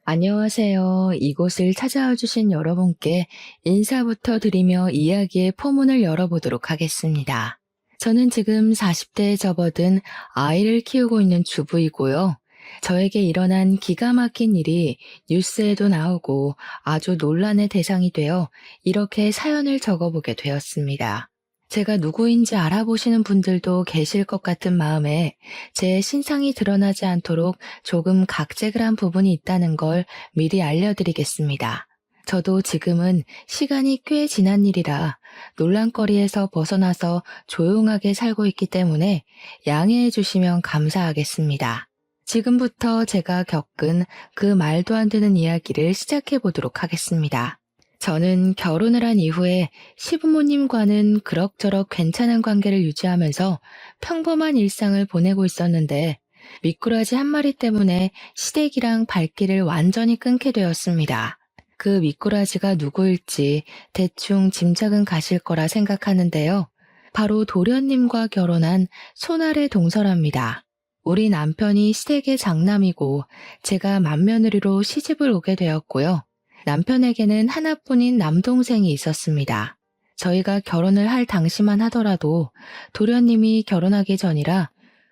안녕하세요. 이곳을 찾아와 주신 여러분께 인사부터 드리며 이야기의 포문을 열어보도록 하겠습니다. 저는 지금 40대에 접어든 아이를 키우고 있는 주부이고요. 저에게 일어난 기가 막힌 일이 뉴스에도 나오고 아주 논란의 대상이 되어 이렇게 사연을 적어보게 되었습니다. 제가 누구인지 알아보시는 분들도 계실 것 같은 마음에 제 신상이 드러나지 않도록 조금 각색을 한 부분이 있다는 걸 미리 알려드리겠습니다. 저도 지금은 시간이 꽤 지난 일이라 논란거리에서 벗어나서 조용하게 살고 있기 때문에 양해해 주시면 감사하겠습니다. 지금부터 제가 겪은 그 말도 안 되는 이야기를 시작해 보도록 하겠습니다. 저는 결혼을 한 이후에 시부모님과는 그럭저럭 괜찮은 관계를 유지하면서 평범한 일상을 보내고 있었는데 미꾸라지 한 마리 때문에 시댁이랑 발길을 완전히 끊게 되었습니다. 그 미꾸라지가 누구일지 대충 짐작은 가실 거라 생각하는데요. 바로 도련님과 결혼한 손아래 동서랍니다. 우리 남편이 시댁의 장남이고 제가 맏며느리로 시집을 오게 되었고요. 남편에게는 하나뿐인 남동생이 있었습니다. 저희가 결혼을 할 당시만 하더라도 도련님이 결혼하기 전이라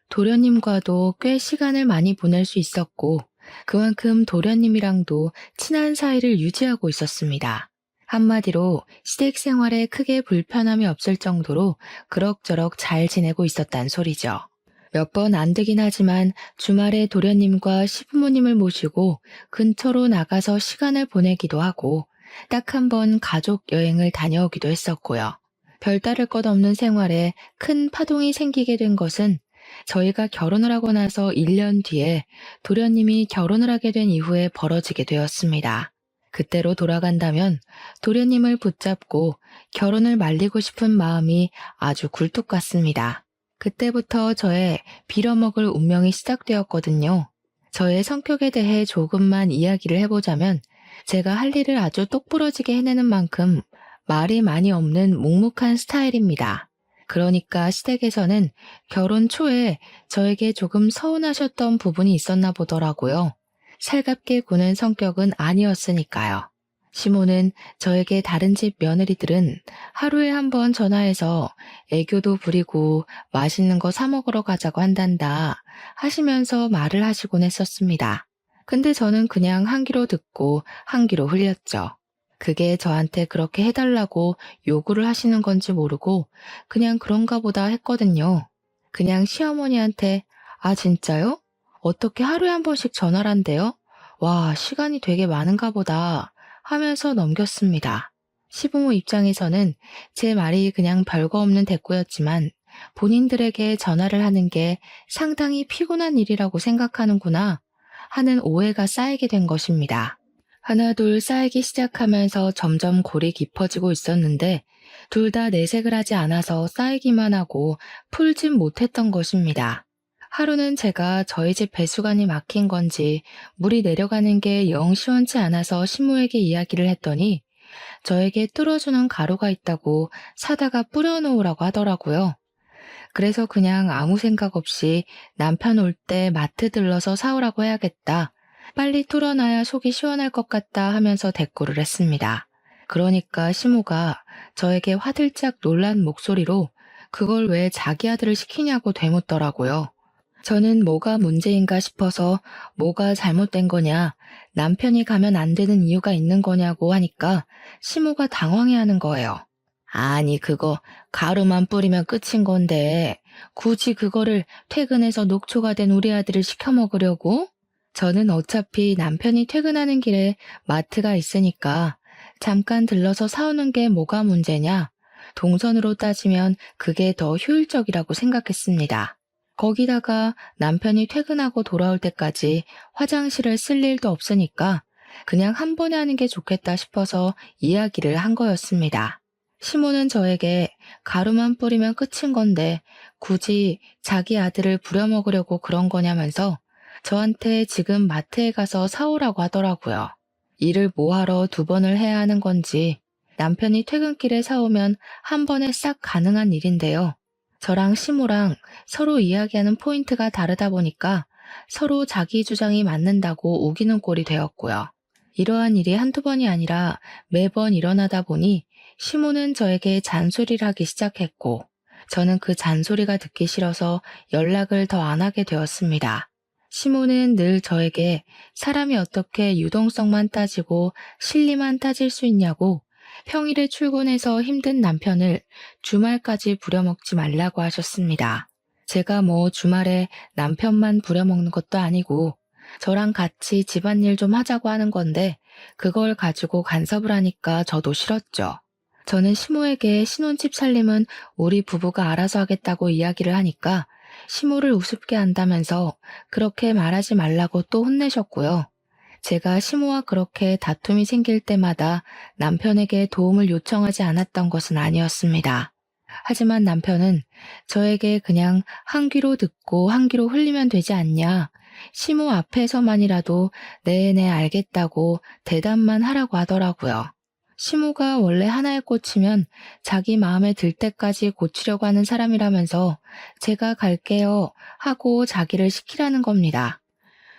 도련님과도 꽤 시간을 많이 보낼 수 있었고 그만큼 도련님이랑도 친한 사이를 유지하고 있었습니다. 한마디로 시댁 생활에 크게 불편함이 없을 정도로 그럭저럭 잘 지내고 있었단 소리죠. 몇 번 안 되긴 하지만 주말에 도련님과 시부모님을 모시고 근처로 나가서 시간을 보내기도 하고 딱 한 번 가족 여행을 다녀오기도 했었고요. 별다를 것 없는 생활에 큰 파동이 생기게 된 것은 저희가 결혼을 하고 나서 1년 뒤에 도련님이 결혼을 하게 된 이후에 벌어지게 되었습니다. 그때로 돌아간다면 도련님을 붙잡고 결혼을 말리고 싶은 마음이 아주 굴뚝 같습니다. 그때부터 저의 빌어먹을 운명이 시작되었거든요. 저의 성격에 대해 조금만 이야기를 해보자면 제가 할 일을 아주 똑부러지게 해내는 만큼 말이 많이 없는 묵묵한 스타일입니다. 그러니까 시댁에서는 결혼 초에 저에게 조금 서운하셨던 부분이 있었나 보더라고요. 살갑게 구는 성격은 아니었으니까요. 시모는 저에게 다른 집 며느리들은 하루에 한 번 전화해서 애교도 부리고 맛있는 거 사 먹으러 가자고 한단다 하시면서 말을 하시곤 했었습니다. 근데 저는 그냥 한 귀로 듣고 한 귀로 흘렸죠. 그게 저한테 그렇게 해달라고 요구를 하시는 건지 모르고 그냥 그런가 보다 했거든요. 그냥 시어머니한테 아 진짜요? 어떻게 하루에 한 번씩 전화를 한대요? 와 시간이 되게 많은가 보다 하면서 넘겼습니다. 시부모 입장에서는 제 말이 그냥 별거 없는 대꾸였지만 본인들에게 전화를 하는 게 상당히 피곤한 일이라고 생각하는구나 하는 오해가 쌓이게 된 것입니다. 하나둘 쌓이기 시작하면서 점점 골이 깊어지고 있었는데 둘 다 내색을 하지 않아서 쌓이기만 하고 풀진 못했던 것입니다. 하루는 제가 저희 집 배수관이 막힌 건지 물이 내려가는 게 영 시원치 않아서 시모에게 이야기를 했더니 저에게 뚫어주는 가루가 있다고 사다가 뿌려놓으라고 하더라고요. 그래서 그냥 아무 생각 없이 남편 올 때 마트 들러서 사오라고 해야겠다. 빨리 뚫어놔야 속이 시원할 것 같다 하면서 대꾸를 했습니다. 그러니까 시모가 저에게 화들짝 놀란 목소리로 그걸 왜 자기 아들을 시키냐고 되묻더라고요. 저는 뭐가 문제인가 싶어서 뭐가 잘못된 거냐, 남편이 가면 안 되는 이유가 있는 거냐고 하니까 시모가 당황해하는 거예요. 아니 그거 가루만 뿌리면 끝인 건데 굳이 그거를 퇴근해서 녹초가 된 우리 아들을 시켜 먹으려고? 저는 어차피 남편이 퇴근하는 길에 마트가 있으니까 잠깐 들러서 사오는 게 뭐가 문제냐? 동선으로 따지면 그게 더 효율적이라고 생각했습니다. 거기다가 남편이 퇴근하고 돌아올 때까지 화장실을 쓸 일도 없으니까 그냥 한 번에 하는 게 좋겠다 싶어서 이야기를 한 거였습니다. 시모는 저에게 가루만 뿌리면 끝인 건데 굳이 자기 아들을 부려먹으려고 그런 거냐면서 저한테 지금 마트에 가서 사오라고 하더라고요. 일을 뭐하러 두 번을 해야 하는 건지 남편이 퇴근길에 사오면 한 번에 싹 가능한 일인데요. 저랑 시모랑 서로 이야기하는 포인트가 다르다 보니까 서로 자기 주장이 맞는다고 우기는 꼴이 되었고요. 이러한 일이 한두 번이 아니라 매번 일어나다 보니 시모는 저에게 잔소리를 하기 시작했고, 저는 그 잔소리가 듣기 싫어서 연락을 더 안 하게 되었습니다. 시모는 늘 저에게 사람이 어떻게 유동성만 따지고 실리만 따질 수 있냐고, 평일에 출근해서 힘든 남편을 주말까지 부려먹지 말라고 하셨습니다. 제가 뭐 주말에 남편만 부려먹는 것도 아니고 저랑 같이 집안일 좀 하자고 하는 건데, 그걸 가지고 간섭을 하니까 저도 싫었죠. 저는 시모에게 신혼집 살림은 우리 부부가 알아서 하겠다고 이야기를 하니까 시모를 우습게 한다면서 그렇게 말하지 말라고 또 혼내셨고요. 제가 시모와 그렇게 다툼이 생길 때마다 남편에게 도움을 요청하지 않았던 것은 아니었습니다. 하지만 남편은 저에게 그냥 한 귀로 듣고 한 귀로 흘리면 되지 않냐, 시모 앞에서만이라도 네네 알겠다고 대답만 하라고 하더라고요. 시모가 원래 하나에 꽂히면 자기 마음에 들 때까지 고치려고 하는 사람이라면서 제가 갈게요 하고 자기를 시키라는 겁니다.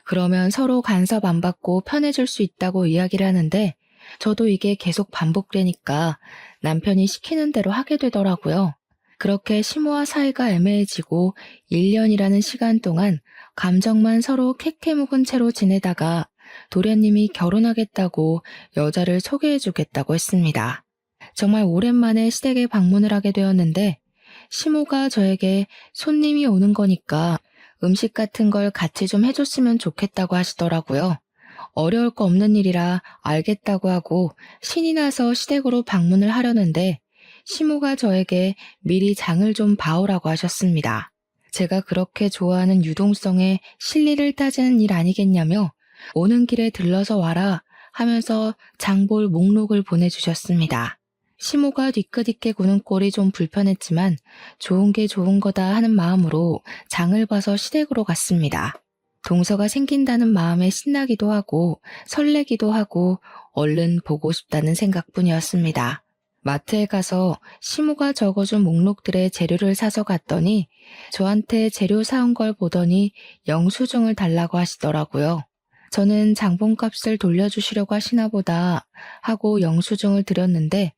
그러면 서로 간섭 안 받고 편해질 수 있다고 이야기를 하는데, 저도 이게 계속 반복되니까 남편이 시키는 대로 하게 되더라고요. 그렇게 시모와 사이가 애매해지고 1년이라는 시간 동안 감정만 서로 캐캐 묵은 채로 지내다가 도련님이 결혼하겠다고 여자를 소개해주겠다고 했습니다. 정말 오랜만에 시댁에 방문을 하게 되었는데, 시모가 저에게 손님이 오는 거니까 음식 같은 걸 같이 좀 해줬으면 좋겠다고 하시더라고요. 어려울 거 없는 일이라 알겠다고 하고 신이 나서 시댁으로 방문을 하려는데, 시모가 저에게 미리 장을 좀 봐오라고 하셨습니다. 제가 그렇게 좋아하는 유동성에 실리를 따지는 일 아니겠냐며 오는 길에 들러서 와라 하면서 장볼 목록을 보내주셨습니다. 시모가 뒤끝있게 구는 꼴이 좀 불편했지만 좋은 게 좋은 거다 하는 마음으로 장을 봐서 시댁으로 갔습니다. 동서가 생긴다는 마음에 신나기도 하고 설레기도 하고 얼른 보고 싶다는 생각뿐이었습니다. 마트에 가서 시모가 적어준 목록들의 재료를 사서 갔더니 저한테 재료 사온 걸 보더니 영수증을 달라고 하시더라고요. 저는 장본값을 돌려주시려고 하시나 보다 하고 영수증을 드렸는데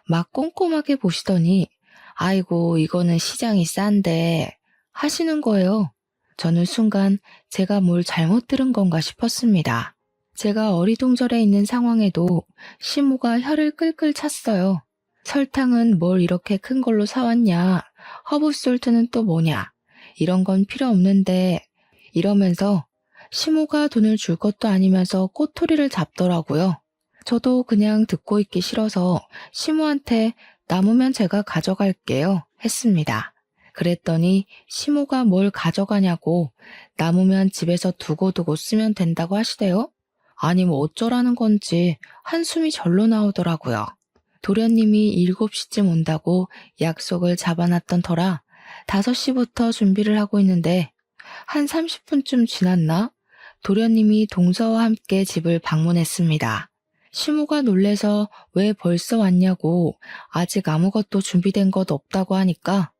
막 꼼꼼하게 보시더니 아이고 이거는 시장이 싼데 하시는 거예요. 저는 순간 제가 뭘 잘못 들은 건가 싶었습니다. 제가 어리둥절해 있는 상황에도 시모가 혀를 끌끌 찼어요. 설탕은 뭘 이렇게 큰 걸로 사왔냐, 허브솔트는 또 뭐냐, 이런 건 필요 없는데 이러면서 시모가 돈을 줄 것도 아니면서 꼬투리를 잡더라고요. 저도 그냥 듣고 있기 싫어서 시모한테 남으면 제가 가져갈게요 했습니다. 그랬더니 시모가 뭘 가져가냐고 남으면 집에서 두고두고 쓰면 된다고 하시대요. 아니 뭐 어쩌라는 건지 한숨이 절로 나오더라고요. 도련님이 7시쯤 온다고 약속을 잡아놨던 터라 5시부터 준비를 하고 있는데 한 30분쯤 지났나? 도련님이 동서와 함께 집을 방문했습니다. 시모가 놀래서 왜 벌써 왔냐고 아직 아무것도 준비된 것 없다고 하니까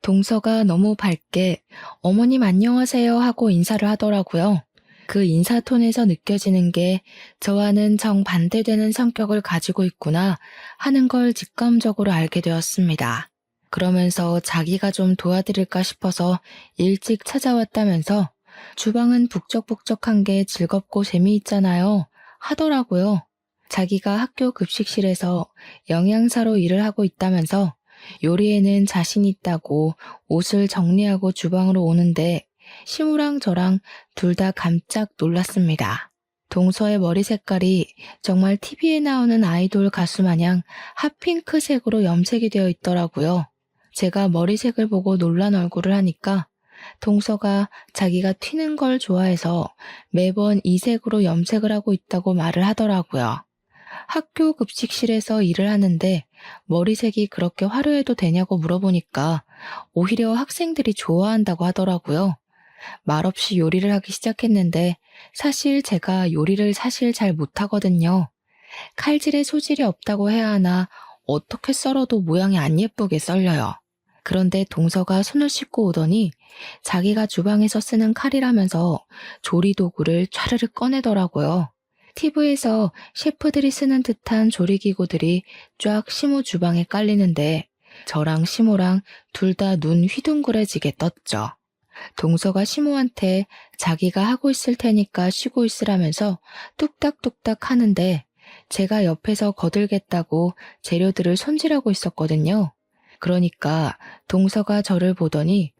동서가 너무 밝게 어머님 안녕하세요 하고 인사를 하더라고요. 그 인사톤에서 느껴지는 게 저와는 정반대되는 성격을 가지고 있구나 하는 걸 직감적으로 알게 되었습니다. 그러면서 자기가 좀 도와드릴까 싶어서 일찍 찾아왔다면서 주방은 북적북적한 게 즐겁고 재미있잖아요 하더라고요. 자기가 학교 급식실에서 영양사로 일을 하고 있다면서 요리에는 자신 있다고 옷을 정리하고 주방으로 오는데 시모랑 저랑 둘 다 깜짝 놀랐습니다. 동서의 머리 색깔이 정말 TV에 나오는 아이돌 가수 마냥 핫핑크색으로 염색이 되어 있더라고요. 제가 머리색을 보고 놀란 얼굴을 하니까 동서가 자기가 튀는 걸 좋아해서 매번 이 색으로 염색을 하고 있다고 말을 하더라고요. 학교 급식실에서 일을 하는데 머리색이 그렇게 화려해도 되냐고 물어보니까 오히려 학생들이 좋아한다고 하더라고요. 말없이 요리를 하기 시작했는데 사실 제가 요리를 잘 못하거든요. 칼질에 소질이 없다고 해야 하나 어떻게 썰어도 모양이 안 예쁘게 썰려요. 그런데 동서가 손을 씻고 오더니 자기가 주방에서 쓰는 칼이라면서 조리도구를 촤르르 꺼내더라고요. TV에서 셰프들이 쓰는 듯한 조리기구들이 쫙 시모 주방에 깔리는데 저랑 시모랑 둘 다 눈 휘둥그레지게 떴죠. 동서가 시모한테 자기가 하고 있을 테니까 쉬고 있으라면서 뚝딱뚝딱 하는데 제가 옆에서 거들겠다고 재료들을 손질하고 있었거든요. 그러니까 동서가 저를 보더니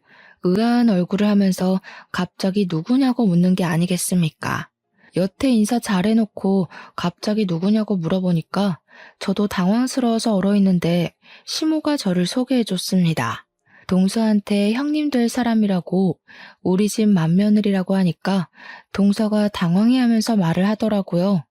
의아한 얼굴을 하면서 갑자기 누구냐고 묻는 게 아니겠습니까? 여태 인사 잘해놓고 갑자기 누구냐고 물어보니까 저도 당황스러워서 얼어있는데 시모가 저를 소개해줬습니다. 동서한테 형님 될 사람이라고 우리 집 맏며느리라고 하니까 동서가 당황해하면서 말을 하더라고요.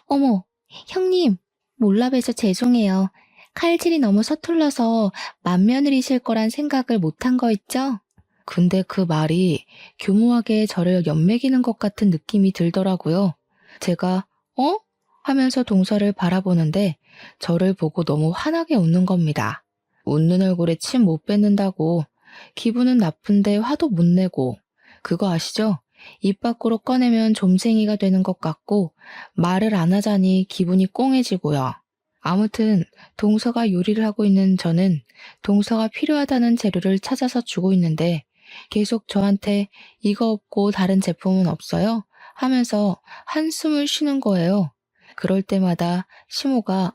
어머, 형님, 몰라봬서 죄송해요. 칼질이 너무 서툴러서 맏며느리실 거란 생각을 못한 거 있죠? 근데 그 말이 교묘하게 저를 연맥이는 것 같은 느낌이 들더라고요. 제가 어? 하면서 동서를 바라보는데 저를 보고 너무 환하게 웃는 겁니다. 웃는 얼굴에 침 못 뱉는다고 기분은 나쁜데 화도 못 내고 그거 아시죠? 입 밖으로 꺼내면 좀생이가 되는 것 같고 말을 안 하자니 기분이 꽁해지고요. 아무튼 동서가 요리를 하고 있는 저는 동서가 필요하다는 재료를 찾아서 주고 있는데 계속 저한테 이거 없고 다른 제품은 없어요? 하면서 한숨을 쉬는 거예요. 그럴 때마다 시모가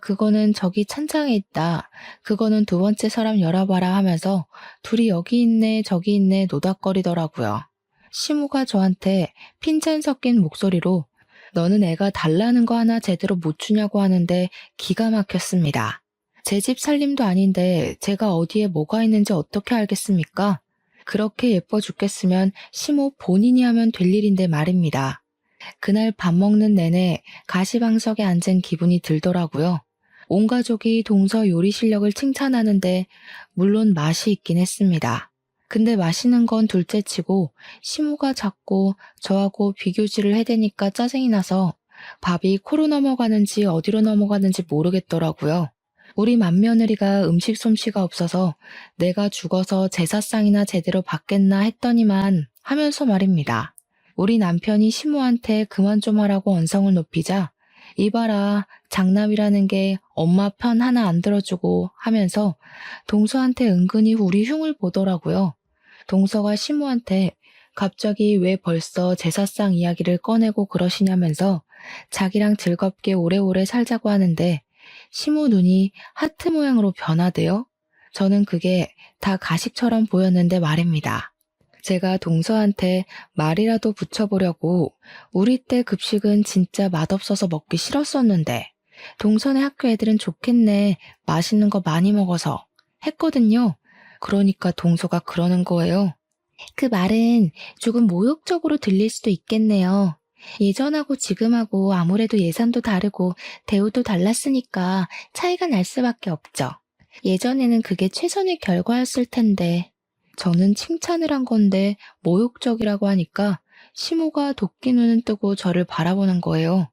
그거는 저기 찬장에 있다. 그거는 두 번째 서랍 열어봐라 하면서 둘이 여기 있네 저기 있네 노닥거리더라고요. 시모가 저한테 핀잔 섞인 목소리로 너는 애가 달라는 거 하나 제대로 못 주냐고 하는데 기가 막혔습니다. 제 집 살림도 아닌데 제가 어디에 뭐가 있는지 어떻게 알겠습니까? 그렇게 예뻐 죽겠으면 시모 본인이 하면 될 일인데 말입니다. 그날 밥 먹는 내내 가시방석에 앉은 기분이 들더라고요. 온 가족이 동서 요리 실력을 칭찬하는데 물론 맛이 있긴 했습니다. 근데 맛있는 건 둘째치고 시모가 자꾸 저하고 비교질을 해대니까 짜증이 나서 밥이 코로 넘어가는지 어디로 넘어가는지 모르겠더라고요. 우리 맏며느리가 음식 솜씨가 없어서 내가 죽어서 제사상이나 제대로 받겠나 했더니만 하면서 말입니다. 우리 남편이 시모한테 그만 좀 하라고 언성을 높이자 이봐라 장남이라는 게 엄마 편 하나 안 들어주고 하면서 동서한테 은근히 우리 흉을 보더라고요. 동서가 시모한테 갑자기 왜 벌써 제사상 이야기를 꺼내고 그러시냐면서 자기랑 즐겁게 오래오래 살자고 하는데 시모 눈이 하트 모양으로 변하대요. 저는 그게 다 가식처럼 보였는데 말입니다. 제가 동서한테 말이라도 붙여보려고 우리 때 급식은 진짜 맛없어서 먹기 싫었었는데 동서네 학교 애들은 좋겠네 맛있는 거 많이 먹어서 했거든요. 그러니까 동서가 그러는 거예요. 그 말은 조금 모욕적으로 들릴 수도 있겠네요. 예전하고 지금하고 아무래도 예산도 다르고 대우도 달랐으니까 차이가 날 수밖에 없죠. 예전에는 그게 최선의 결과였을 텐데 저는 칭찬을 한 건데 모욕적이라고 하니까 시모가 도끼 눈을 뜨고 저를 바라보는 거예요.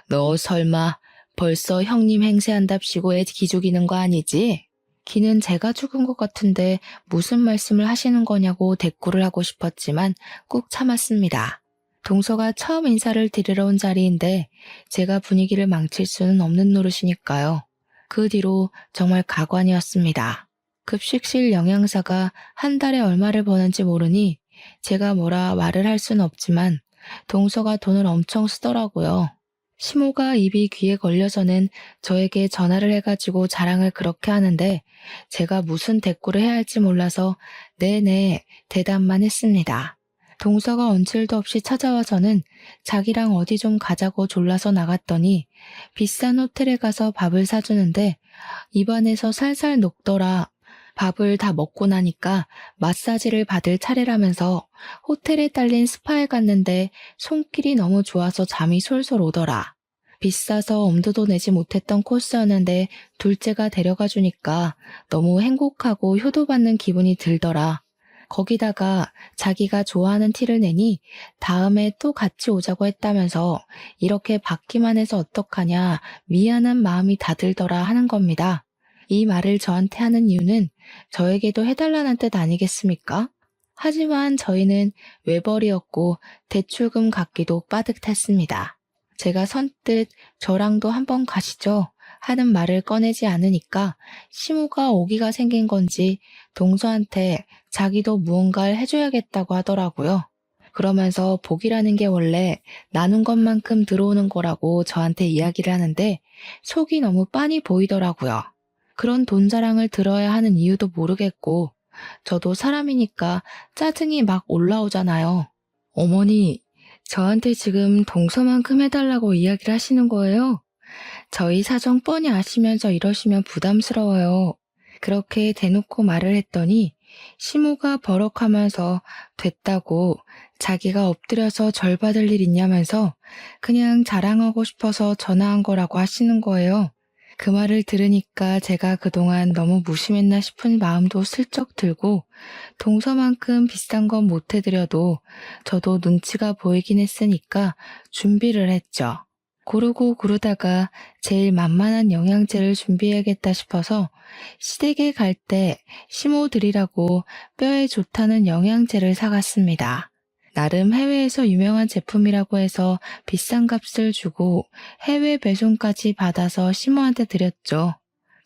너 설마 벌써 형님 행세한답시고 애 기죽이는 거 아니지? 기는 제가 죽은 것 같은데 무슨 말씀을 하시는 거냐고 대꾸를 하고 싶었지만 꾹 참았습니다. 동서가 처음 인사를 드리러 온 자리인데 제가 분위기를 망칠 수는 없는 노릇이니까요. 그 뒤로 정말 가관이었습니다. 급식실 영양사가 한 달에 얼마를 버는지 모르니 제가 뭐라 말을 할 수는 없지만 동서가 돈을 엄청 쓰더라고요. 시모가 입이 귀에 걸려서는 저에게 전화를 해가지고 자랑을 그렇게 하는데 제가 무슨 대꾸를 해야 할지 몰라서 네네 대답만 했습니다. 동서가 언질도 없이 찾아와서는 자기랑 어디 좀 가자고 졸라서 나갔더니 비싼 호텔에 가서 밥을 사주는데 입안에서 살살 녹더라. 밥을 다 먹고 나니까 마사지를 받을 차례라면서 호텔에 딸린 스파에 갔는데 손길이 너무 좋아서 잠이 솔솔 오더라. 비싸서 엄두도 내지 못했던 코스였는데 둘째가 데려가 주니까 너무 행복하고 효도받는 기분이 들더라. 거기다가 자기가 좋아하는 티를 내니 다음에 또 같이 오자고 했다면서 이렇게 받기만 해서 어떡하냐 미안한 마음이 다 들더라 하는 겁니다. 이 말을 저한테 하는 이유는 저에게도 해달라는 뜻 아니겠습니까? 하지만 저희는 외벌이었고 대출금 갚기도 빠듯했습니다. 제가 선뜻 저랑도 한번 가시죠 하는 말을 꺼내지 않으니까 시모가 오기가 생긴 건지 동서한테 자기도 무언가를 해줘야겠다고 하더라고요. 그러면서 복이라는 게 원래 나눈 것만큼 들어오는 거라고 저한테 이야기를 하는데 속이 너무 빤히 보이더라고요. 그런 돈 자랑을 들어야 하는 이유도 모르겠고 저도 사람이니까 짜증이 막 올라오잖아요. 어머니, 저한테 지금 동서만큼 해달라고 이야기를 하시는 거예요? 저희 사정 뻔히 아시면서 이러시면 부담스러워요. 그렇게 대놓고 말을 했더니 시모가 버럭하면서 됐다고 자기가 엎드려서 절 받을 일 있냐면서 그냥 자랑하고 싶어서 전화한 거라고 하시는 거예요. 그 말을 들으니까 제가 그동안 너무 무심했나 싶은 마음도 슬쩍 들고 동서만큼 비싼 건 못 해드려도 저도 눈치가 보이긴 했으니까 준비를 했죠. 고르고 고르다가 제일 만만한 영양제를 준비해야겠다 싶어서 시댁에 갈 때 시모 드리라고 뼈에 좋다는 영양제를 사갔습니다. 나름 해외에서 유명한 제품이라고 해서 비싼 값을 주고 해외 배송까지 받아서 시모한테 드렸죠.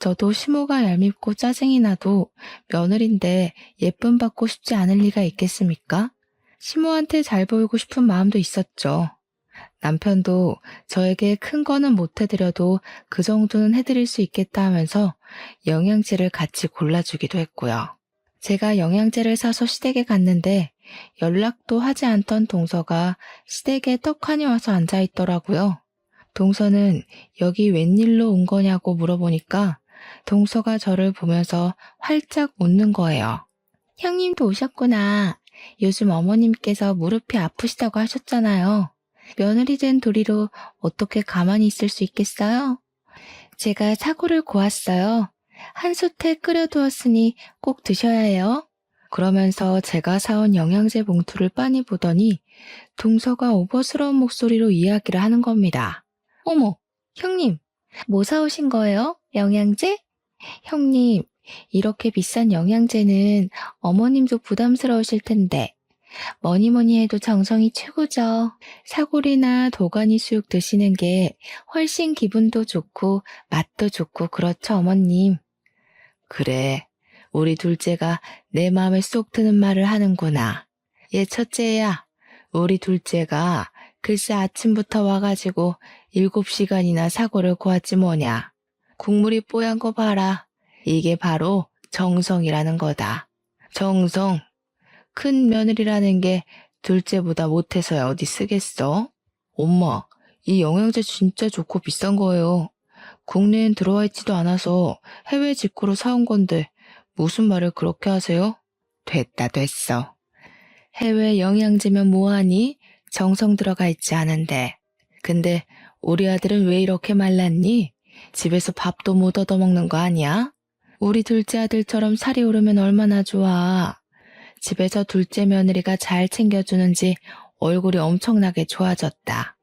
저도 시모가 얄밉고 짜증이 나도 며느린데 예쁨 받고 싶지 않을 리가 있겠습니까? 시모한테 잘 보이고 싶은 마음도 있었죠. 남편도 저에게 큰 거는 못 해드려도 그 정도는 해드릴 수 있겠다 하면서 영양제를 같이 골라주기도 했고요. 제가 영양제를 사서 시댁에 갔는데 연락도 하지 않던 동서가 시댁에 떡하니 와서 앉아있더라고요. 동서는 여기 웬일로 온 거냐고 물어보니까 동서가 저를 보면서 활짝 웃는 거예요. 형님도 오셨구나. 요즘 어머님께서 무릎이 아프시다고 하셨잖아요. 며느리 된 도리로 어떻게 가만히 있을 수 있겠어요? 제가 사고를 고았어요. 한 솥에 끓여두었으니 꼭 드셔야 해요. 그러면서 제가 사온 영양제 봉투를 빤히 보더니 동서가 오버스러운 목소리로 이야기를 하는 겁니다. 어머, 형님, 뭐 사오신 거예요? 영양제? 형님, 이렇게 비싼 영양제는 어머님도 부담스러우실 텐데 뭐니 해도 정성이 최고죠. 사골이나 도가니 수육 드시는 게 훨씬 기분도 좋고 맛도 좋고 그렇죠, 어머님. 그래, 우리 둘째가 내 마음에 쏙 드는 말을 하는구나. 얘 첫째야, 우리 둘째가 글쎄 아침부터 와가지고 7시간이나 사골을 고았지 뭐냐. 국물이 뽀얀 거 봐라. 이게 바로 정성이라는 거다. 정성. 큰 며느리라는 게 둘째보다 못해서야 어디 쓰겠어? 엄마, 이 영양제 진짜 좋고 비싼 거예요. 국내엔 들어와 있지도 않아서 해외 직구로 사온 건데 무슨 말을 그렇게 하세요? 됐다 됐어. 해외 영양제면 뭐하니? 정성 들어가 있지 않은데. 근데 우리 아들은 왜 이렇게 말랐니? 집에서 밥도 못 얻어먹는 거 아니야? 우리 둘째 아들처럼 살이 오르면 얼마나 좋아. 집에서 둘째 며느리가 잘 챙겨주는지 얼굴이 엄청나게 좋아졌다.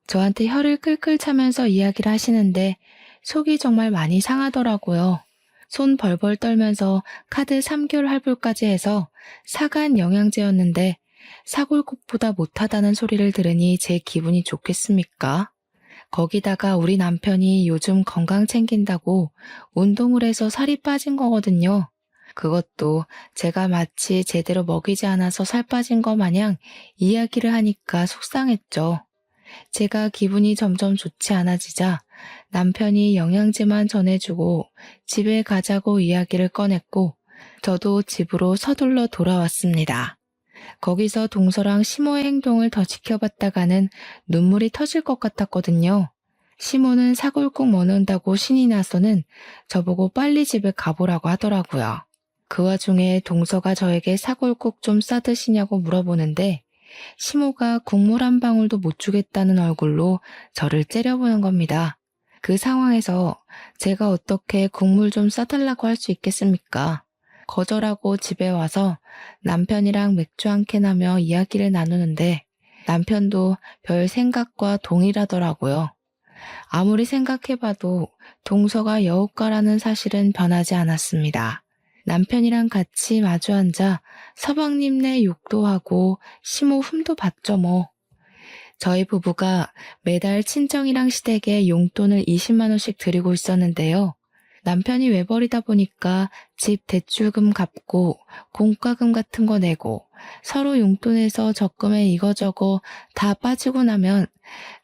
저한테 혀를 끌끌 차면서 이야기를 하시는데 속이 정말 많이 상하더라고요. 손 벌벌 떨면서 카드 3개월 할부까지 해서 사간 영양제였는데 사골국보다 못하다는 소리를 들으니 제 기분이 좋겠습니까? 거기다가 우리 남편이 요즘 건강 챙긴다고 운동을 해서 살이 빠진 거거든요. 그것도 제가 마치 제대로 먹이지 않아서 살 빠진 거 마냥 이야기를 하니까 속상했죠. 제가 기분이 점점 좋지 않아지자 남편이 영양제만 전해주고 집에 가자고 이야기를 꺼냈고 저도 집으로 서둘러 돌아왔습니다. 거기서 동서랑 시모의 행동을 더 지켜봤다가는 눈물이 터질 것 같았거든요. 시모는 사골국 먹는다고 신이 나서는 저보고 빨리 집에 가보라고 하더라고요. 그 와중에 동서가 저에게 사골국 좀 싸드시냐고 물어보는데 시모가 국물 한 방울도 못 주겠다는 얼굴로 저를 째려보는 겁니다. 그 상황에서 제가 어떻게 국물 좀 싸달라고 할 수 있겠습니까? 거절하고 집에 와서 남편이랑 맥주 한 캔 하며 이야기를 나누는데 남편도 별 생각과 동일하더라고요. 아무리 생각해봐도 동서가 여우과라는 사실은 변하지 않았습니다. 남편이랑 같이 마주 앉아 서방님네 욕도 하고 시모 흠도 봤죠 뭐. 저희 부부가 매달 친정이랑 시댁에 용돈을 20만 원씩 드리고 있었는데요. 남편이 외벌이다 보니까 집 대출금 갚고 공과금 같은 거 내고 서로 용돈에서 적금에 이거저거 다 빠지고 나면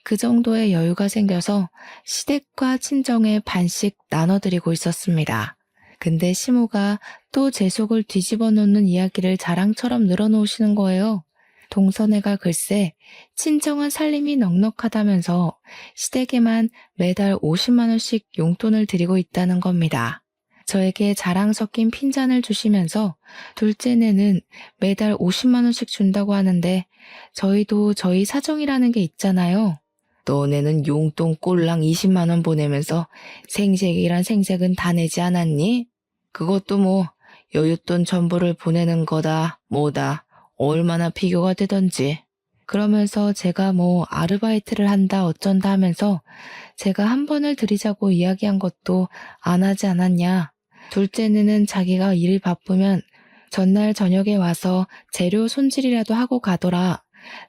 그 정도의 여유가 생겨서 시댁과 친정에 반씩 나눠드리고 있었습니다. 근데 시모가 또 제 속을 뒤집어 놓는 이야기를 자랑처럼 늘어놓으시는 거예요. 동서네가 글쎄 친정은 살림이 넉넉하다면서 시댁에만 매달 50만 원씩 용돈을 드리고 있다는 겁니다. 저에게 자랑 섞인 핀잔을 주시면서 둘째네는 매달 50만 원씩 준다고 하는데 저희도 저희 사정이라는 게 있잖아요. 너네는 용돈 꼴랑 20만 원 보내면서 생색이란 생색은 다 내지 않았니? 그것도 뭐 여윳돈 전부를 보내는 거다 뭐다 얼마나 비교가 되던지. 그러면서 제가 뭐 아르바이트를 한다 어쩐다 하면서 제가 한 번을 드리자고 이야기한 것도 안 하지 않았냐. 둘째는 자기가 일이 바쁘면 전날 저녁에 와서 재료 손질이라도 하고 가더라.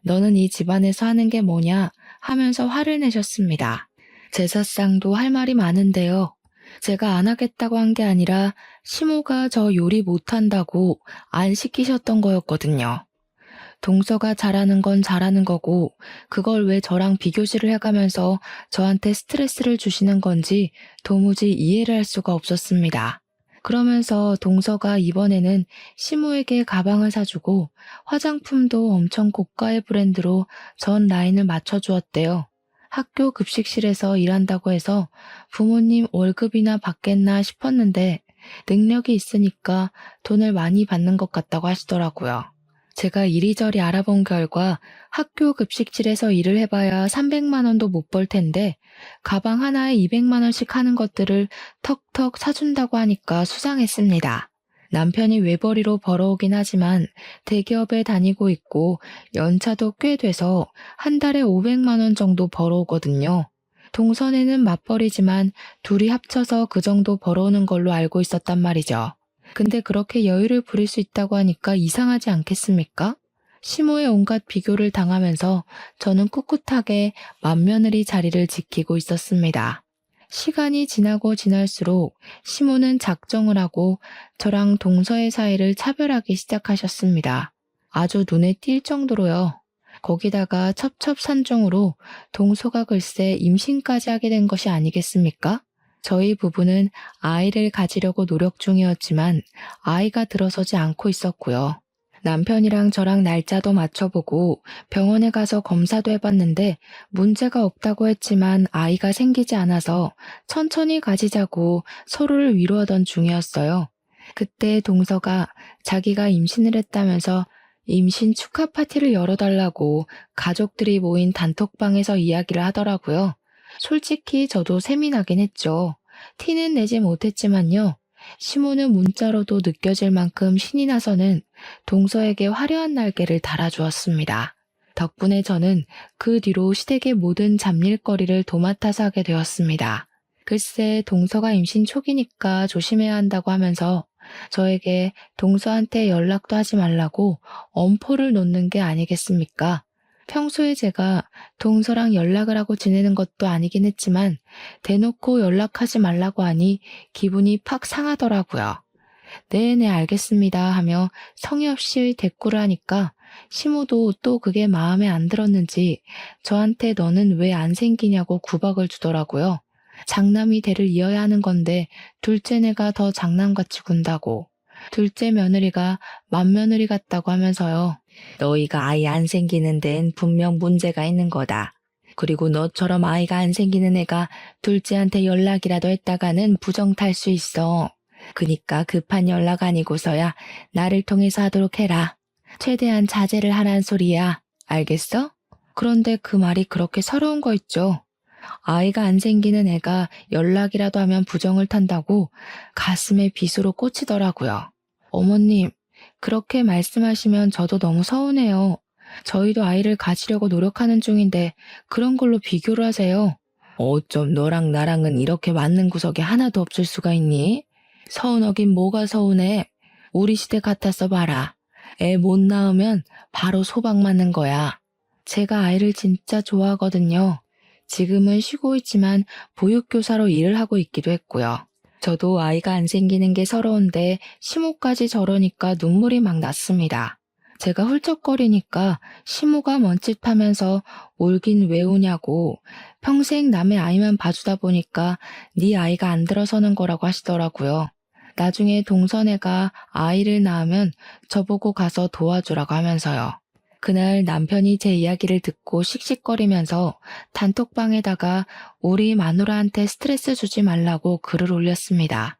너는 이 집안에서 하는 게 뭐냐 하면서 화를 내셨습니다. 제사상도 할 말이 많은데요. 제가 안 하겠다고 한 게 아니라 시모가 저 요리 못한다고 안 시키셨던 거였거든요. 동서가 잘하는 건 잘하는 거고 그걸 왜 저랑 비교질을 해가면서 저한테 스트레스를 주시는 건지 도무지 이해를 할 수가 없었습니다. 그러면서 동서가 이번에는 시모에게 가방을 사주고 화장품도 엄청 고가의 브랜드로 전 라인을 맞춰주었대요. 학교 급식실에서 일한다고 해서 부모님 월급이나 받겠나 싶었는데 능력이 있으니까 돈을 많이 받는 것 같다고 하시더라고요. 제가 이리저리 알아본 결과 학교 급식실에서 일을 해봐야 300만 원도 못 벌 텐데 가방 하나에 200만 원씩 하는 것들을 턱턱 사준다고 하니까 수상했습니다. 남편이 외벌이로 벌어오긴 하지만 대기업에 다니고 있고 연차도 꽤 돼서 한 달에 500만 원 정도 벌어오거든요. 동선에는 맞벌이지만 둘이 합쳐서 그 정도 벌어오는 걸로 알고 있었단 말이죠. 근데 그렇게 여유를 부릴 수 있다고 하니까 이상하지 않겠습니까? 시모의 온갖 비교를 당하면서 저는 꿋꿋하게 맏며느리 자리를 지키고 있었습니다. 시간이 지나고 지날수록 시모는 작정을 하고 저랑 동서의 사이를 차별하기 시작하셨습니다. 아주 눈에 띌 정도로요. 거기다가 첩첩산중으로 동서가 글쎄 임신까지 하게 된 것이 아니겠습니까? 저희 부부는 아이를 가지려고 노력 중이었지만 아이가 들어서지 않고 있었고요. 남편이랑 저랑 날짜도 맞춰보고 병원에 가서 검사도 해봤는데 문제가 없다고 했지만 아이가 생기지 않아서 천천히 가지자고 서로를 위로하던 중이었어요. 그때 동서가 자기가 임신을 했다면서 임신 축하 파티를 열어달라고 가족들이 모인 단톡방에서 이야기를 하더라고요. 솔직히 저도 셈이 나긴 했죠. 티는 내지 못했지만요. 시모는 문자로도 느껴질 만큼 신이 나서는 동서에게 화려한 날개를 달아주었습니다. 덕분에 저는 그 뒤로 시댁의 모든 잡일거리를 도맡아서 하게 되었습니다. 글쎄 동서가 임신 초기니까 조심해야 한다고 하면서 저에게 동서한테 연락도 하지 말라고 엄포를 놓는 게 아니겠습니까? 평소에 제가 동서랑 연락을 하고 지내는 것도 아니긴 했지만 대놓고 연락하지 말라고 하니 기분이 팍 상하더라고요. 네네 알겠습니다 하며 성의 없이 대꾸를 하니까 시모도 또 그게 마음에 안 들었는지 저한테 너는 왜 안 생기냐고 구박을 주더라고요. 장남이 대를 이어야 하는 건데 둘째네가 더 장남같이 군다고. 둘째 며느리가 맏며느리 같다고 하면서요. 너희가 아이 안 생기는 데엔 분명 문제가 있는 거다. 그리고 너처럼 아이가 안 생기는 애가 둘째한테 연락이라도 했다가는 부정 탈 수 있어. 그니까 급한 연락 아니고서야 나를 통해서 하도록 해라. 최대한 자제를 하란 소리야. 알겠어? 그런데 그 말이 그렇게 서러운 거 있죠. 아이가 안 생기는 애가 연락이라도 하면 부정을 탄다고 가슴에 빗으로 꽂히더라고요. 어머님, 그렇게 말씀하시면 저도 너무 서운해요. 저희도 아이를 가지려고 노력하는 중인데 그런 걸로 비교를 하세요. 어쩜 너랑 나랑은 이렇게 맞는 구석이 하나도 없을 수가 있니? 서운하긴 뭐가 서운해. 우리 시대 같았어 봐라. 애 못 낳으면 바로 소박 맞는 거야. 제가 아이를 진짜 좋아하거든요. 지금은 쉬고 있지만 보육교사로 일을 하고 있기도 했고요. 저도 아이가 안 생기는 게 서러운데 시모까지 저러니까 눈물이 막 났습니다. 제가 훌쩍거리니까 시모가 멈칫하면서 울긴 왜 우냐고 평생 남의 아이만 봐주다 보니까 네 아이가 안 들어서는 거라고 하시더라고요. 나중에 동선애가 아이를 낳으면 저보고 가서 도와주라고 하면서요. 그날 남편이 제 이야기를 듣고 씩씩거리면서 단톡방에다가 우리 마누라한테 스트레스 주지 말라고 글을 올렸습니다.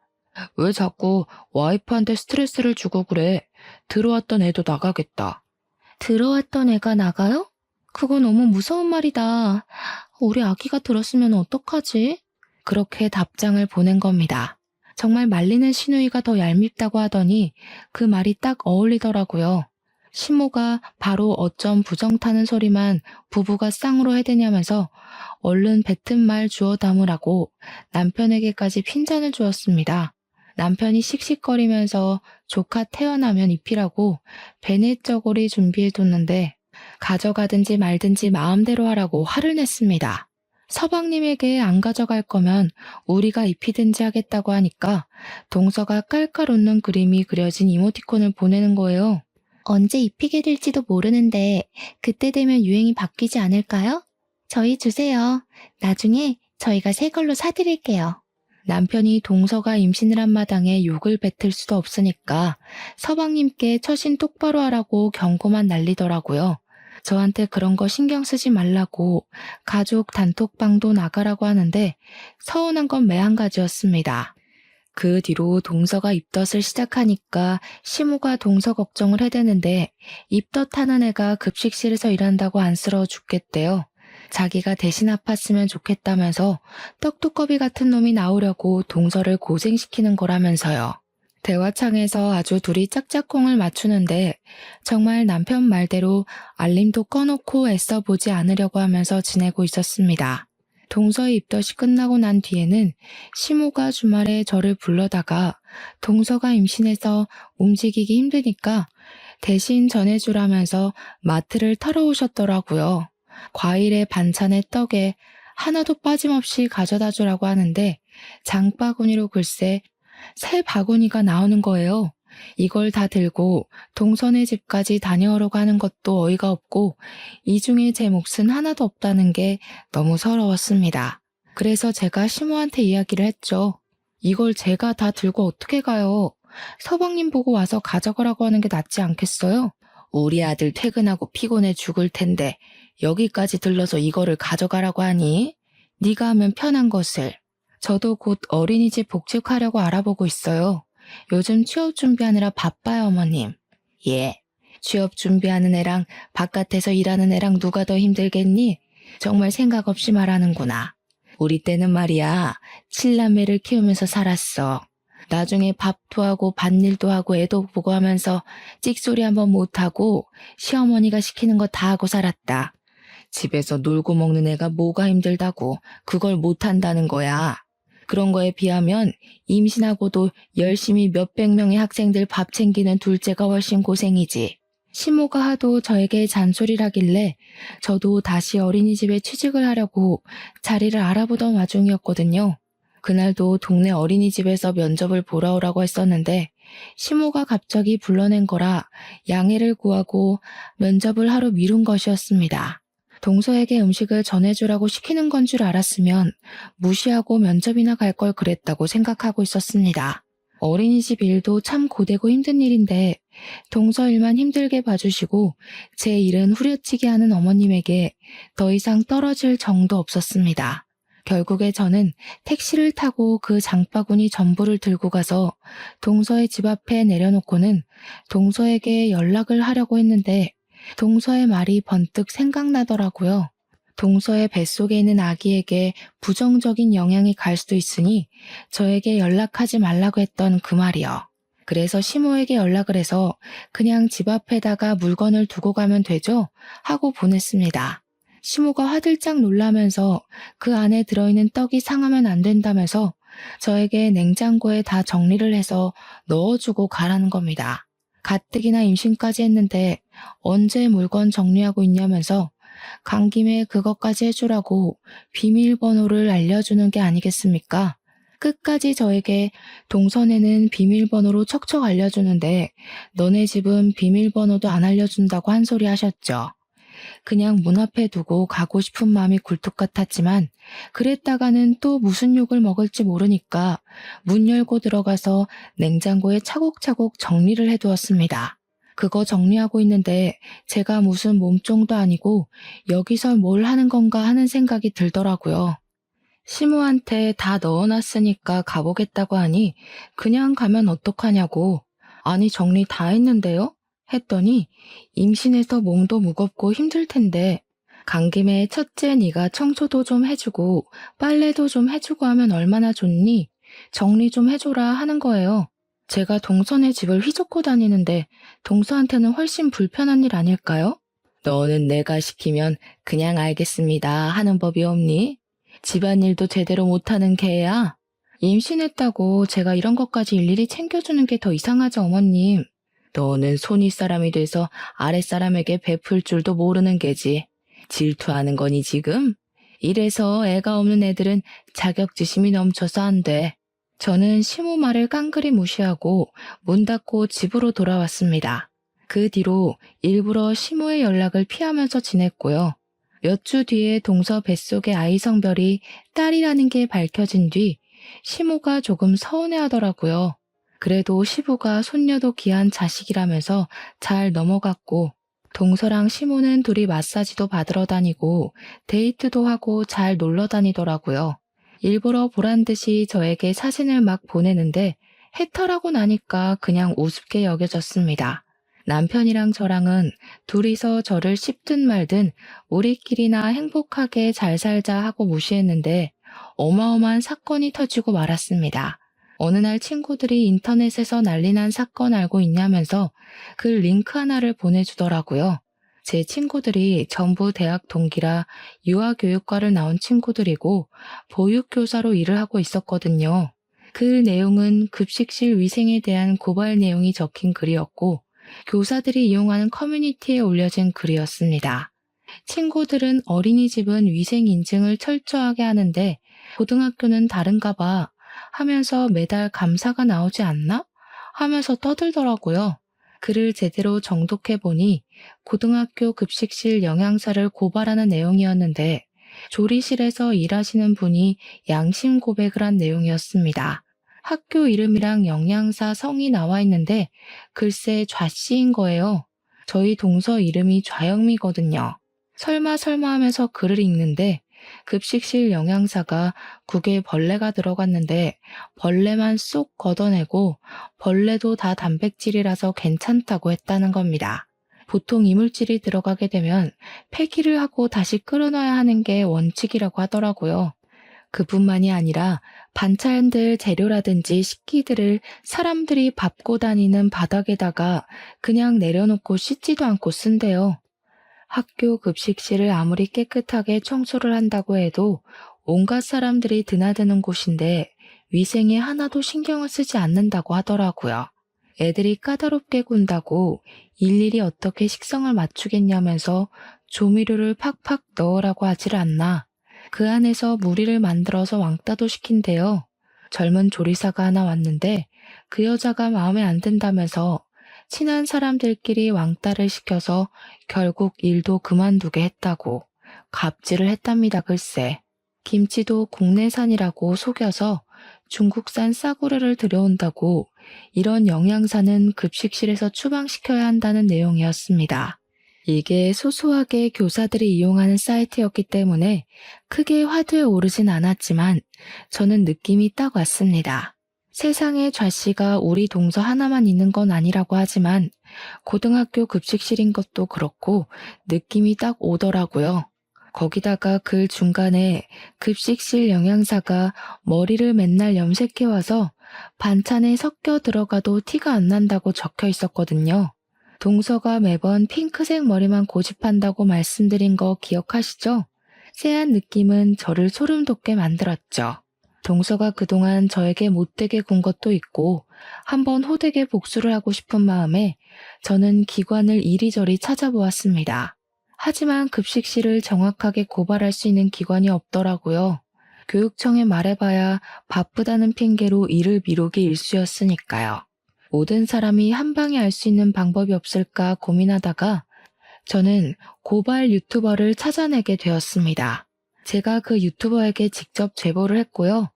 왜 자꾸 와이프한테 스트레스를 주고 그래? 들어왔던 애도 나가겠다. 들어왔던 애가 나가요? 그거 너무 무서운 말이다. 우리 아기가 들었으면 어떡하지? 그렇게 답장을 보낸 겁니다. 정말 말리는 시누이가 더 얄밉다고 하더니 그 말이 딱 어울리더라고요. 시모가 바로 어쩜 부정 타는 소리만 부부가 쌍으로 해대냐면서 얼른 뱉은 말 주워 담으라고 남편에게까지 핀잔을 주었습니다. 남편이 씩씩거리면서 조카 태어나면 입히라고 베넷 저고리 준비해뒀는데 가져가든지 말든지 마음대로 하라고 화를 냈습니다. 서방님에게 안 가져갈 거면 우리가 입히든지 하겠다고 하니까 동서가 깔깔 웃는 그림이 그려진 이모티콘을 보내는 거예요. 언제 입히게 될지도 모르는데 그때 되면 유행이 바뀌지 않을까요? 저희 주세요. 나중에 저희가 새 걸로 사드릴게요. 남편이 동서가 임신을 한 마당에 욕을 뱉을 수도 없으니까 서방님께 처신 똑바로 하라고 경고만 날리더라고요. 저한테 그런 거 신경 쓰지 말라고 가족 단톡방도 나가라고 하는데 서운한 건 매한 가지였습니다. 그 뒤로 동서가 입덧을 시작하니까 시모가 동서 걱정을 해대는데 입덧하는 애가 급식실에서 일한다고 안쓰러워 죽겠대요. 자기가 대신 아팠으면 좋겠다면서 떡두꺼비 같은 놈이 나오려고 동서를 고생시키는 거라면서요. 대화창에서 아주 둘이 짝짝꿍을 맞추는데 정말 남편 말대로 알림도 꺼놓고 애써 보지 않으려고 하면서 지내고 있었습니다. 동서의 입덧이 끝나고 난 뒤에는 시모가 주말에 저를 불러다가 동서가 임신해서 움직이기 힘드니까 대신 전해주라면서 마트를 털어 오셨더라고요. 과일에 반찬에 떡에 하나도 빠짐없이 가져다 주라고 하는데 장바구니로 글쎄 새 바구니가 나오는 거예요. 이걸 다 들고 동선의 집까지 다녀오려고 하는 것도 어이가 없고 이 중에 제 몫은 하나도 없다는 게 너무 서러웠습니다. 그래서 제가 시모한테 이야기를 했죠. 이걸 제가 다 들고 어떻게 가요? 서방님 보고 와서 가져가라고 하는 게 낫지 않겠어요? 우리 아들 퇴근하고 피곤해 죽을 텐데 여기까지 들러서 이거를 가져가라고 하니? 네가 하면 편한 것을. 저도 곧 어린이집 복직하려고 알아보고 있어요. 요즘 취업 준비하느라 바빠요, 어머님. 예, 취업 준비하는 애랑 바깥에서 일하는 애랑 누가 더 힘들겠니? 정말 생각 없이 말하는구나. 우리 때는 말이야, 7남매를 키우면서 살았어. 나중에 밥도 하고 밭일도 하고 애도 보고 하면서 찍소리 한번 못하고 시어머니가 시키는 거 다 하고 살았다. 집에서 놀고 먹는 애가 뭐가 힘들다고 그걸 못한다는 거야. 그런 거에 비하면 임신하고도 열심히 몇백 명의 학생들 밥 챙기는 둘째가 훨씬 고생이지. 시모가 하도 저에게 잔소리를 하길래 저도 다시 어린이집에 취직을 하려고 자리를 알아보던 와중이었거든요. 그날도 동네 어린이집에서 면접을 보러 오라고 했었는데 시모가 갑자기 불러낸 거라 양해를 구하고 면접을 하루 미룬 것이었습니다. 동서에게 음식을 전해주라고 시키는 건 줄 알았으면 무시하고 면접이나 갈 걸 그랬다고 생각하고 있었습니다. 어린이집 일도 참 고되고 힘든 일인데 동서 일만 힘들게 봐주시고 제 일은 후려치게 하는 어머님에게 더 이상 떨어질 정도 없었습니다. 결국에 저는 택시를 타고 그 장바구니 전부를 들고 가서 동서의 집 앞에 내려놓고는 동서에게 연락을 하려고 했는데 동서의 말이 번뜩 생각나더라고요. 동서의 뱃속에 있는 아기에게 부정적인 영향이 갈 수도 있으니 저에게 연락하지 말라고 했던 그 말이요. 그래서 시모에게 연락을 해서 그냥 집 앞에다가 물건을 두고 가면 되죠? 하고 보냈습니다. 시모가 화들짝 놀라면서 그 안에 들어있는 떡이 상하면 안 된다면서 저에게 냉장고에 다 정리를 해서 넣어주고 가라는 겁니다. 가뜩이나 임신까지 했는데 언제 물건 정리하고 있냐면서 간 김에 그것까지 해주라고 비밀번호를 알려주는 게 아니겠습니까? 끝까지 저에게 동선에는 비밀번호로 척척 알려주는데 너네 집은 비밀번호도 안 알려준다고 한 소리 하셨죠. 그냥 문 앞에 두고 가고 싶은 마음이 굴뚝 같았지만 그랬다가는 또 무슨 욕을 먹을지 모르니까 문 열고 들어가서 냉장고에 차곡차곡 정리를 해두었습니다. 그거 정리하고 있는데 제가 무슨 몸종도 아니고 여기서 뭘 하는 건가 하는 생각이 들더라고요. 시모한테 다 넣어놨으니까 가보겠다고 하니 그냥 가면 어떡하냐고. 아니 정리 다 했는데요? 했더니 임신해서 몸도 무겁고 힘들 텐데 간 김에 첫째 네가 청소도 좀 해주고 빨래도 좀 해주고 하면 얼마나 좋니? 정리 좀 해줘라 하는 거예요. 제가 동서네 집을 휘젓고 다니는데 동서한테는 훨씬 불편한 일 아닐까요? 너는 내가 시키면 그냥 알겠습니다 하는 법이 없니? 집안일도 제대로 못하는 개야. 임신했다고 제가 이런 것까지 일일이 챙겨주는 게 더 이상하죠, 어머님. 너는 손윗 사람이 돼서 아랫사람에게 베풀 줄도 모르는 게지. 질투하는 거니 지금? 이래서 애가 없는 애들은 자격지심이 넘쳐서 안 돼. 저는 시모 말을 깡그리 무시하고 문 닫고 집으로 돌아왔습니다. 그 뒤로 일부러 시모의 연락을 피하면서 지냈고요. 몇 주 뒤에 동서 뱃속의 아이 성별이 딸이라는 게 밝혀진 뒤 시모가 조금 서운해하더라고요. 그래도 시부가 손녀도 귀한 자식이라면서 잘 넘어갔고 동서랑 시모는 둘이 마사지도 받으러 다니고 데이트도 하고 잘 놀러 다니더라고요. 일부러 보란 듯이 저에게 사진을 막 보내는데 해탈하고 나니까 그냥 우습게 여겨졌습니다. 남편이랑 저랑은 둘이서 저를 씹든 말든 우리끼리나 행복하게 잘 살자 하고 무시했는데 어마어마한 사건이 터지고 말았습니다. 어느 날 친구들이 인터넷에서 난리난 사건 알고 있냐면서 그 링크 하나를 보내주더라고요. 제 친구들이 전부 대학 동기라 유아교육과를 나온 친구들이고 보육교사로 일을 하고 있었거든요. 그 내용은 급식실 위생에 대한 고발 내용이 적힌 글이었고 교사들이 이용하는 커뮤니티에 올려진 글이었습니다. 친구들은 어린이집은 위생 인증을 철저하게 하는데 고등학교는 다른가 봐 하면서 매달 감사가 나오지 않나? 하면서 떠들더라고요. 글을 제대로 정독해보니 고등학교 급식실 영양사를 고발하는 내용이었는데 조리실에서 일하시는 분이 양심 고백을 한 내용이었습니다. 학교 이름이랑 영양사 성이 나와 있는데 글쎄 좌씨인 거예요. 저희 동서 이름이 좌영미거든요. 설마 하면서 글을 읽는데 급식실 영양사가 국에 벌레가 들어갔는데 벌레만 쏙 걷어내고 벌레도 다 단백질이라서 괜찮다고 했다는 겁니다. 보통 이물질이 들어가게 되면 폐기를 하고 다시 끓여놔야 하는 게 원칙이라고 하더라고요. 그뿐만이 아니라 반찬들 재료라든지 식기들을 사람들이 밟고 다니는 바닥에다가 그냥 내려놓고 씻지도 않고 쓴대요. 학교 급식실을 아무리 깨끗하게 청소를 한다고 해도 온갖 사람들이 드나드는 곳인데 위생에 하나도 신경을 쓰지 않는다고 하더라고요. 애들이 까다롭게 군다고 일일이 어떻게 식성을 맞추겠냐면서 조미료를 팍팍 넣으라고 하질 않나. 그 안에서 무리를 만들어서 왕따도 시킨대요. 젊은 조리사가 하나 왔는데 그 여자가 마음에 안 든다면서 친한 사람들끼리 왕따를 시켜서 결국 일도 그만두게 했다고 갑질을 했답니다. 글쎄. 김치도 국내산이라고 속여서 중국산 싸구려를 들여온다고 이런 영양사는 급식실에서 추방시켜야 한다는 내용이었습니다. 이게 소소하게 교사들이 이용하는 사이트였기 때문에 크게 화두에 오르진 않았지만 저는 느낌이 딱 왔습니다. 세상에 좌씨가 우리 동서 하나만 있는 건 아니라고 하지만 고등학교 급식실인 것도 그렇고 느낌이 딱 오더라고요. 거기다가 글 중간에 급식실 영양사가 머리를 맨날 염색해와서 반찬에 섞여 들어가도 티가 안 난다고 적혀 있었거든요. 동서가 매번 핑크색 머리만 고집한다고 말씀드린 거 기억하시죠? 쎄한 느낌은 저를 소름 돋게 만들었죠. 동서가 그동안 저에게 못되게 군 것도 있고 한번 호되게 복수를 하고 싶은 마음에 저는 기관을 이리저리 찾아보았습니다. 하지만 급식실을 정확하게 고발할 수 있는 기관이 없더라고요. 교육청에 말해봐야 바쁘다는 핑계로 일을 미루기 일쑤였으니까요. 모든 사람이 한 방에 알 수 있는 방법이 없을까 고민하다가 저는 고발 유튜버를 찾아내게 되었습니다. 제가 그 유튜버에게 직접 제보를 했고요.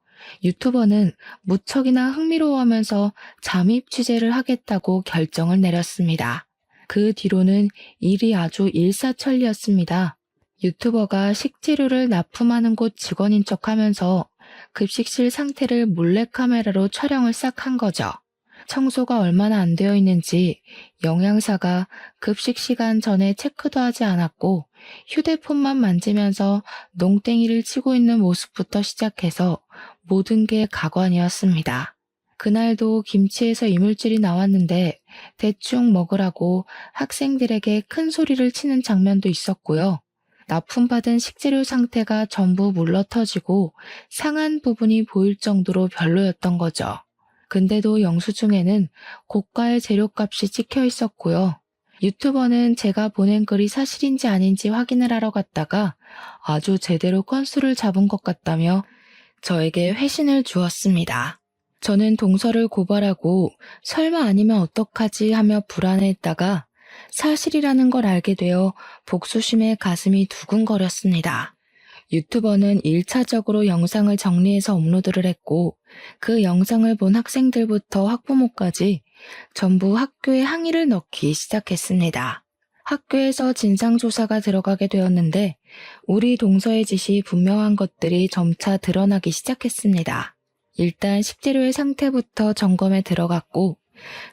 유튜버는 무척이나 흥미로워하면서 잠입 취재를 하겠다고 결정을 내렸습니다. 그 뒤로는 일이 아주 일사천리였습니다. 유튜버가 식재료를 납품하는 곳 직원인 척하면서 급식실 상태를 몰래카메라로 촬영을 싹 한 거죠. 청소가 얼마나 안 되어 있는지 영양사가 급식 시간 전에 체크도 하지 않았고 휴대폰만 만지면서 농땡이를 치고 있는 모습부터 시작해서 모든 게 가관이었습니다. 그날도 김치에서 이물질이 나왔는데 대충 먹으라고 학생들에게 큰 소리를 치는 장면도 있었고요. 납품받은 식재료 상태가 전부 물러터지고 상한 부분이 보일 정도로 별로였던 거죠. 근데도 영수증에는 고가의 재료값이 찍혀 있었고요. 유튜버는 제가 보낸 글이 사실인지 아닌지 확인을 하러 갔다가 아주 제대로 건수를 잡은 것 같다며 저에게 회신을 주었습니다. 저는 동서를 고발하고 설마 아니면 어떡하지 하며 불안해했다가 사실이라는 걸 알게 되어 복수심에 가슴이 두근거렸습니다. 유튜버는 1차적으로 영상을 정리해서 업로드를 했고 그 영상을 본 학생들부터 학부모까지 전부 학교에 항의를 넣기 시작했습니다. 학교에서 진상조사가 들어가게 되었는데 우리 동서의 짓이 분명한 것들이 점차 드러나기 시작했습니다. 일단 식재료의 상태부터 점검에 들어갔고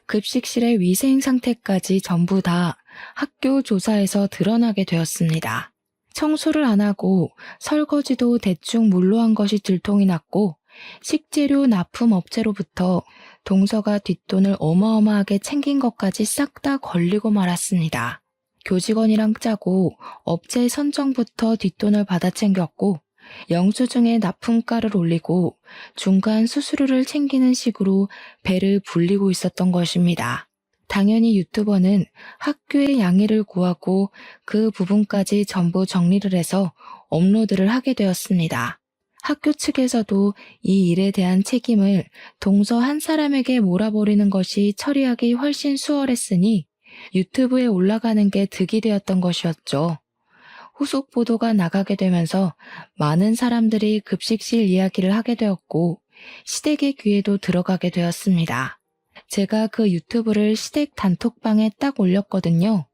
급식실의 위생 상태까지 전부 다 학교 조사에서 드러나게 되었습니다. 청소를 안 하고 설거지도 대충 물로 한 것이 들통이 났고 식재료 납품 업체로부터 동서가 뒷돈을 어마어마하게 챙긴 것까지 싹 다 걸리고 말았습니다. 교직원이랑 짜고 업체 선정부터 뒷돈을 받아 챙겼고 영수증에 납품가를 올리고 중간 수수료를 챙기는 식으로 배를 불리고 있었던 것입니다. 당연히 유튜버는 학교에 양해를 구하고 그 부분까지 전부 정리를 해서 업로드를 하게 되었습니다. 학교 측에서도 이 일에 대한 책임을 동서 한 사람에게 몰아버리는 것이 처리하기 훨씬 수월했으니 유튜브에 올라가는 게 득이 되었던 것이었죠. 후속 보도가 나가게 되면서 많은 사람들이 급식실 이야기를 하게 되었고 시댁의 귀에도 들어가게 되었습니다. 제가 그 유튜브를 시댁 단톡방에 딱 올렸거든요.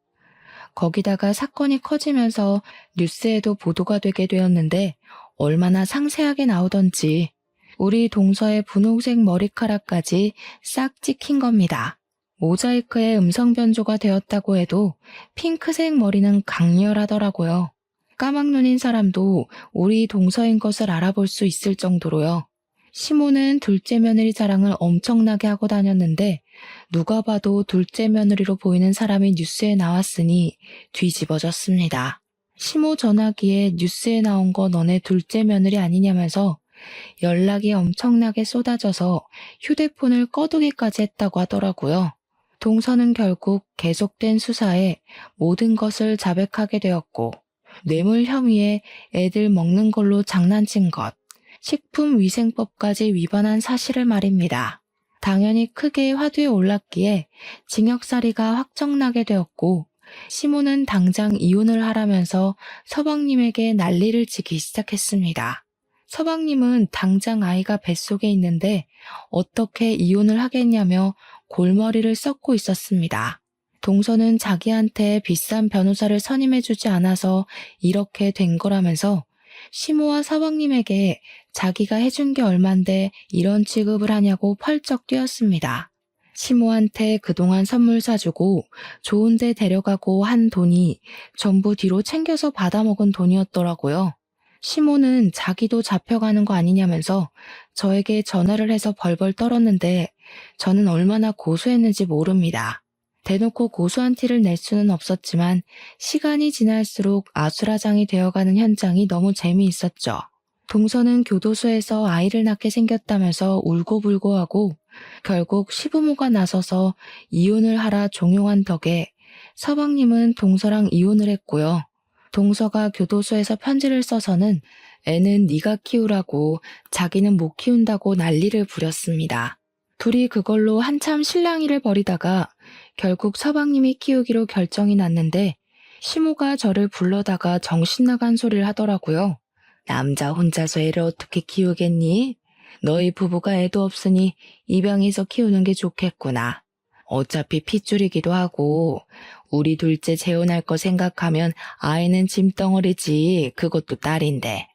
거기다가 사건이 커지면서 뉴스에도 보도가 되게 되었는데 얼마나 상세하게 나오던지 우리 동서의 분홍색 머리카락까지 싹 찍힌 겁니다. 모자이크에 음성 변조가 되었다고 해도 핑크색 머리는 강렬하더라고요. 까막눈인 사람도 우리 동서인 것을 알아볼 수 있을 정도로요. 시모는 둘째 며느리 자랑을 엄청나게 하고 다녔는데 누가 봐도 둘째 며느리로 보이는 사람이 뉴스에 나왔으니 뒤집어졌습니다. 시모 전화기에 뉴스에 나온 거 너네 둘째 며느리 아니냐면서 연락이 엄청나게 쏟아져서 휴대폰을 꺼두기까지 했다고 하더라고요. 동서는 결국 계속된 수사에 모든 것을 자백하게 되었고 뇌물 혐의에 애들 먹는 걸로 장난친 것, 식품위생법까지 위반한 사실을 말입니다. 당연히 크게 화두에 올랐기에 징역살이가 확정나게 되었고 시모는 당장 이혼을 하라면서 서방님에게 난리를 치기 시작했습니다. 서방님은 당장 아이가 뱃속에 있는데 어떻게 이혼을 하겠냐며 골머리를 썩고 있었습니다. 동서는 자기한테 비싼 변호사를 선임해주지 않아서 이렇게 된 거라면서 시모와 서방님에게 자기가 해준 게 얼만데 이런 취급을 하냐고 펄쩍 뛰었습니다. 시모한테 그동안 선물 사주고 좋은 데 데려가고 한 돈이 전부 뒤로 챙겨서 받아먹은 돈이었더라고요. 시모는 자기도 잡혀가는 거 아니냐면서 저에게 전화를 해서 벌벌 떨었는데 저는 얼마나 고소했는지 모릅니다. 대놓고 고소한 티를 낼 수는 없었지만 시간이 지날수록 아수라장이 되어가는 현장이 너무 재미있었죠. 동서는 교도소에서 아이를 낳게 생겼다면서 울고불고하고 결국 시부모가 나서서 이혼을 하라 종용한 덕에 서방님은 동서랑 이혼을 했고요. 동서가 교도소에서 편지를 써서는 애는 네가 키우라고 자기는 못 키운다고 난리를 부렸습니다. 둘이 그걸로 한참 실랑이를 벌이다가 결국 서방님이 키우기로 결정이 났는데 시모가 저를 불러다가 정신 나간 소리를 하더라고요. 남자 혼자서 애를 어떻게 키우겠니? 너희 부부가 애도 없으니 입양해서 키우는 게 좋겠구나. 어차피 핏줄이기도 하고 우리 둘째 재혼할 거 생각하면 아이는 짐덩어리지. 그것도 딸인데.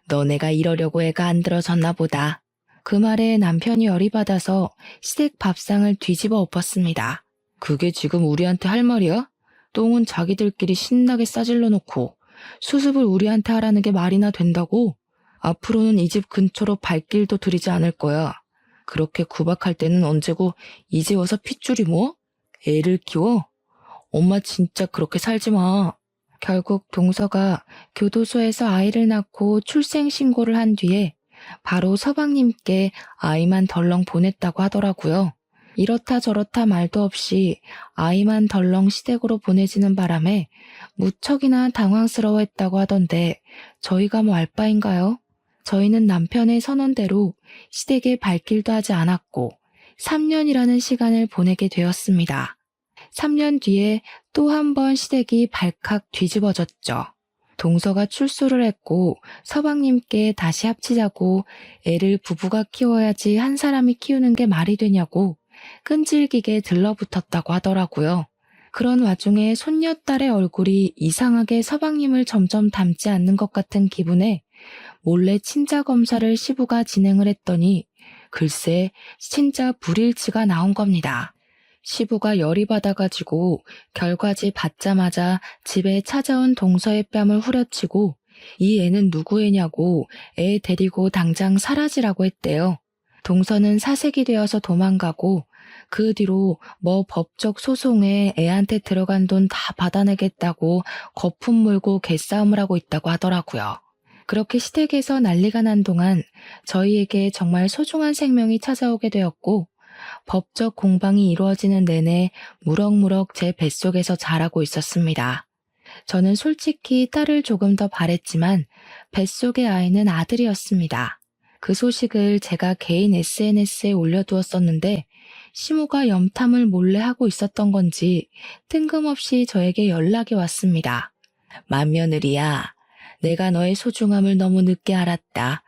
너네가 이러려고 애가 안 들어졌나 보다. 그 말에 남편이 열이 받아서 시댁 밥상을 뒤집어 엎었습니다. 그게 지금 우리한테 할 말이야? 똥은 자기들끼리 신나게 싸질러 놓고 수습을 우리한테 하라는 게 말이나 된다고? 앞으로는 이 집 근처로 발길도 들이지 않을 거야. 그렇게 구박할 때는 언제고 이제 와서 핏줄이 뭐? 애를 키워? 엄마 진짜 그렇게 살지 마. 결국 동서가 교도소에서 아이를 낳고 출생신고를 한 뒤에 바로 서방님께 아이만 덜렁 보냈다고 하더라고요. 이렇다 저렇다 말도 없이 아이만 덜렁 시댁으로 보내지는 바람에 무척이나 당황스러워했다고 하던데 저희가 뭐 알 바인가요? 저희는 남편의 선언대로 시댁에 발길도 하지 않았고 3년이라는 시간을 보내게 되었습니다. 3년 뒤에 또 한 번 시댁이 발칵 뒤집어졌죠. 동서가 출소를 했고 서방님께 다시 합치자고 애를 부부가 키워야지 한 사람이 키우는 게 말이 되냐고 끈질기게 들러붙었다고 하더라고요. 그런 와중에 손녀딸의 얼굴이 이상하게 서방님을 점점 닮지 않는 것 같은 기분에 몰래 친자 검사를 시부가 진행을 했더니 글쎄 진짜 불일치가 나온 겁니다. 시부가 열이 받아가지고 결과지 받자마자 집에 찾아온 동서의 뺨을 후려치고 이 애는 누구 애냐고 애 데리고 당장 사라지라고 했대요. 동서는 사색이 되어서 도망가고 그 뒤로 뭐 법적 소송에 애한테 들어간 돈 다 받아내겠다고 거품 물고 개싸움을 하고 있다고 하더라고요. 그렇게 시댁에서 난리가 난 동안 저희에게 정말 소중한 생명이 찾아오게 되었고 법적 공방이 이루어지는 내내 무럭무럭 제 뱃속에서 자라고 있었습니다. 저는 솔직히 딸을 조금 더 바랬지만 뱃속의 아이는 아들이었습니다. 그 소식을 제가 개인 SNS에 올려두었었는데 시모가 염탐을 몰래 하고 있었던 건지 뜬금없이 저에게 연락이 왔습니다. 맏며느리야, 내가 너의 소중함을 너무 늦게 알았다.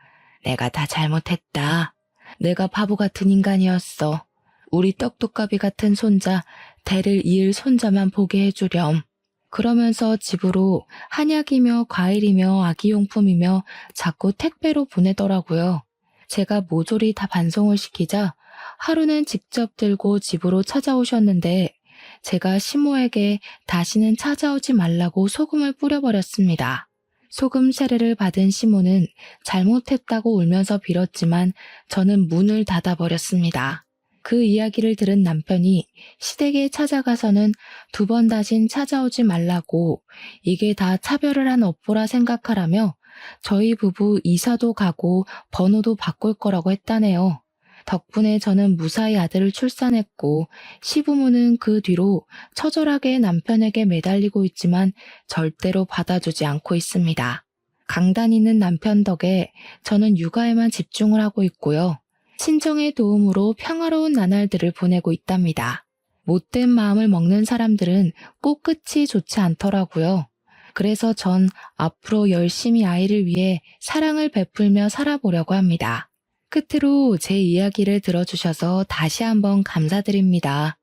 내가 다 잘못했다. 내가 바보 같은 인간이었어. 우리 떡두꺼비 같은 손자, 대를 이을 손자만 보게 해주렴. 그러면서 집으로 한약이며 과일이며 아기용품이며 자꾸 택배로 보내더라고요. 제가 모조리 다 반송을 시키자 하루는 직접 들고 집으로 찾아오셨는데 제가 시모에게 다시는 찾아오지 말라고 소금을 뿌려버렸습니다. 소금 세례를 받은 시모는 잘못했다고 울면서 빌었지만 저는 문을 닫아버렸습니다. 그 이야기를 들은 남편이 시댁에 찾아가서는 2번 다신 찾아오지 말라고 이게 다 차별을 한 업보라 생각하라며 저희 부부 이사도 가고 번호도 바꿀 거라고 했다네요. 덕분에 저는 무사히 아들을 출산했고 시부모는 그 뒤로 처절하게 남편에게 매달리고 있지만 절대로 받아주지 않고 있습니다. 강단 있는 남편 덕에 저는 육아에만 집중을 하고 있고요. 친정의 도움으로 평화로운 나날들을 보내고 있답니다. 못된 마음을 먹는 사람들은 꼭 끝이 좋지 않더라고요. 그래서 전 앞으로 열심히 아이를 위해 사랑을 베풀며 살아보려고 합니다. 끝으로 제 이야기를 들어주셔서 다시 한번 감사드립니다.